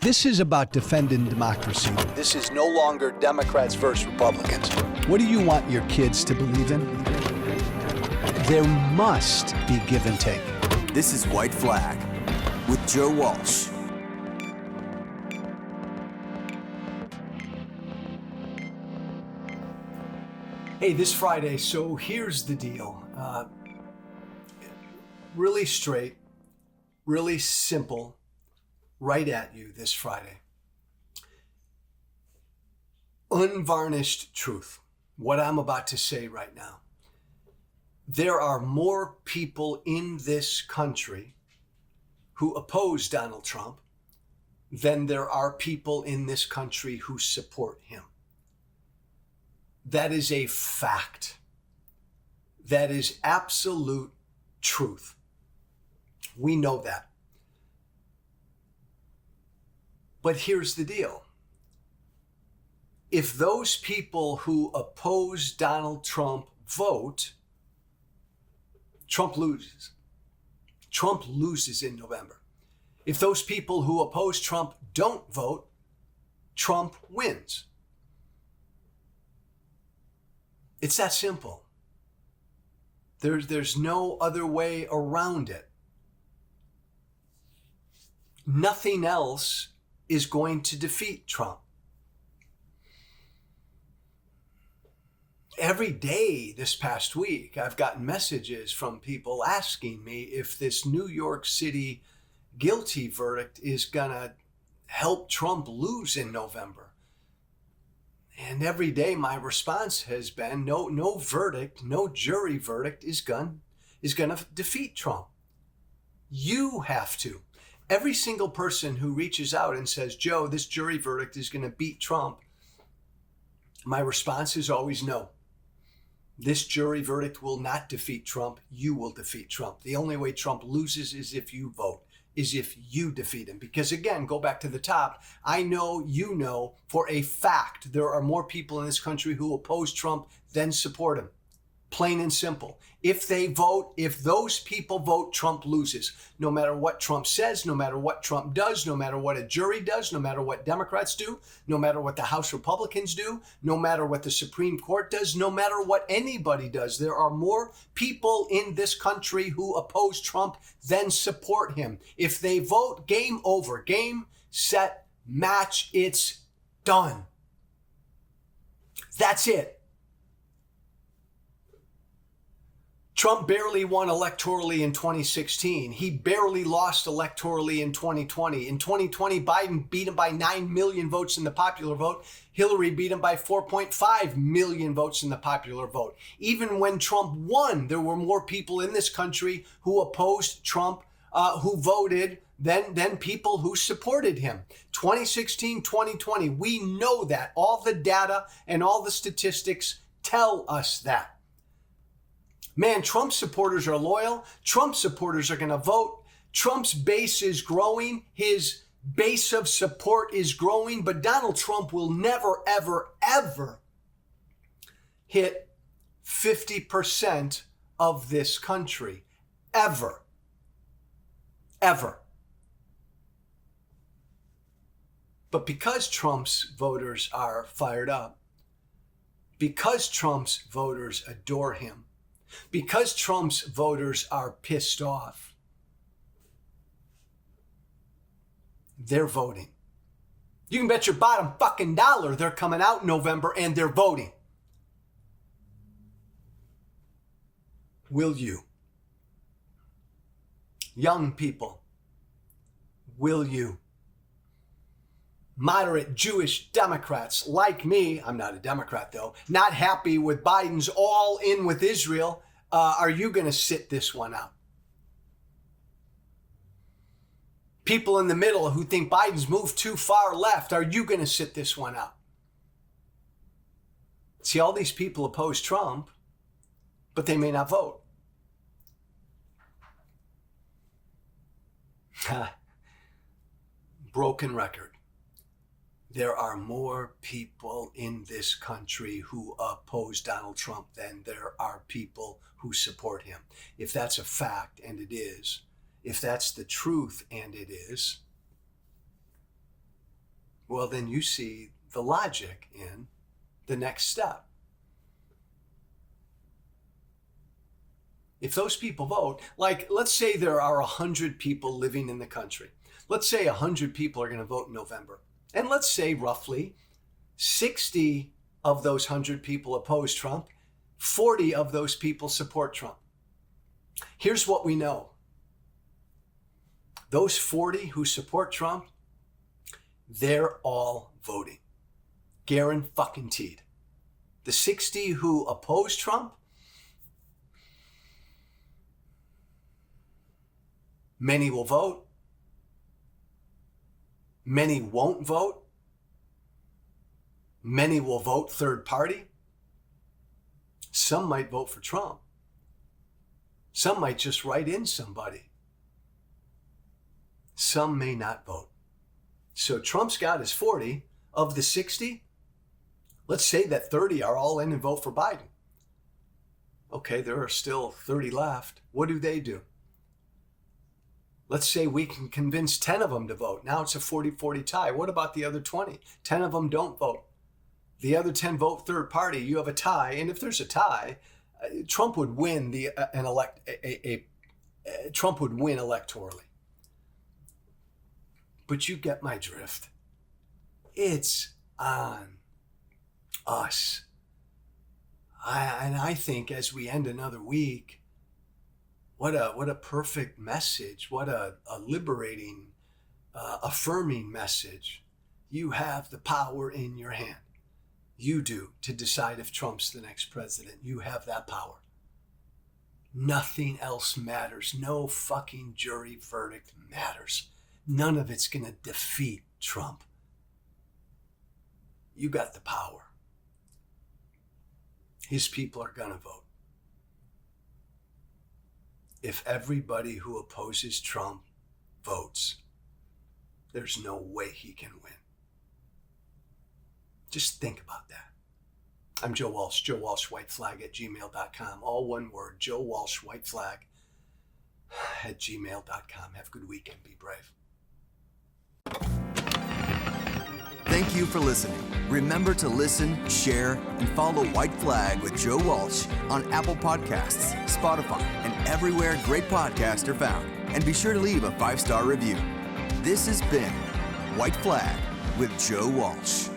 This is about defending democracy. This is no longer Democrats versus Republicans. What do you want your kids to believe in? There must be give and take. This is White Flag with Joe Walsh. Hey, this Friday, so here's the deal. Really straight, really simple, right at you this Friday. Unvarnished truth. What I'm about to say right now. There are more people in this country who oppose Donald Trump than there are people in this country who support him. That is a fact. That is absolute truth. We know that. But here's the deal. If those people who oppose Donald Trump vote, Trump loses. Trump loses in November. If those people who oppose Trump don't vote, Trump wins. It's that simple. There's no other way around it. Nothing else is going to defeat Trump. Every day this past week, I've gotten messages from people asking me if this New York City guilty verdict is going to help Trump lose in November. And every day my response has been no verdict, no jury verdict is going to defeat Trump. You have to. Every single person who reaches out and says, Joe, this jury verdict is going to beat Trump, my response is always no. This jury verdict will not defeat Trump. You will defeat Trump. The only way Trump loses is if you vote, is if you defeat him. Because again, go back to the top. I know, you know, for a fact, there are more people in this country who oppose Trump than support him. Plain and simple. If those people vote, Trump loses. No matter what Trump says, no matter what Trump does, no matter what a jury does, no matter what Democrats do, no matter what the House Republicans do, no matter what the Supreme Court does, no matter what anybody does, there are more people in this country who oppose Trump than support him. If they vote, game over. Game, set, match, it's done. That's it. Trump barely won electorally in 2016. He barely lost electorally in 2020. In 2020, Biden beat him by 9 million votes in the popular vote. Hillary beat him by 4.5 million votes in the popular vote. Even when Trump won, there were more people in this country who opposed Trump, who voted than people who supported him. 2016, 2020, we know that. All the data and all the statistics tell us that. Man, Trump supporters are loyal. Trump supporters are going to vote. Trump's base is growing. His base of support is growing. But Donald Trump will never, ever, ever hit 50% of this country. Ever. Ever. But because Trump's voters are fired up, because Trump's voters adore him, because Trump's voters are pissed off, they're voting. You can bet your bottom fucking dollar they're coming out in November and they're voting. Will you? Young people, will you? Moderate Jewish Democrats like me, I'm not a Democrat though, not happy with Biden's all in with Israel, are you going to sit this one out? People in the middle who think Biden's moved too far left, are you going to sit this one out? See, all these people oppose Trump, but they may not vote. Broken record. There are more people in this country who oppose Donald Trump than there are people who support him. If that's a fact, and it is, if that's the truth, and it is, Well, then you see the logic in the next step. If those people vote, like let's say there are 100 people living in the country. Let's say 100 people are going to vote in November. And let's say roughly 60 of those 100 people oppose Trump, 40 of those people support Trump. Here's what we know. Those 40 who support Trump, they're all voting. Guaranteed. The 60 who oppose Trump, many will vote. Many won't vote. Many will vote third party. Some might vote for Trump. Some might just write in somebody. Some may not vote. So Trump's got his 40. Of the 60, let's say that 30 are all in and vote for Biden. Okay, there are still 30 left. What do? Let's say we can convince 10 of them to vote. Now it's a 40-40 tie. What about the other 20? 10 of them don't vote. The other 10 vote third party. You have a tie. And if there's a tie, Trump would win Trump would win electorally. But you get my drift. It's on us. I think as we end another week, what a perfect message. What a liberating, affirming message. You have the power in your hand. You do, to decide if Trump's the next president. You have that power. Nothing else matters. No fucking jury verdict matters. None of it's going to defeat Trump. You got the power. His people are going to vote. If everybody who opposes Trump votes, there's no way he can win. Just think about that. I'm Joe Walsh, Joe Walsh White Flag at gmail.com. All one word, Joe Walsh White Flag at gmail.com. Have a good weekend. Be brave. Thank you for listening. Remember to listen, share, and follow White Flag with Joe Walsh on Apple Podcasts, Spotify, and everywhere great podcasts are found. And be sure to leave a 5-star review. This has been White Flag with Joe Walsh.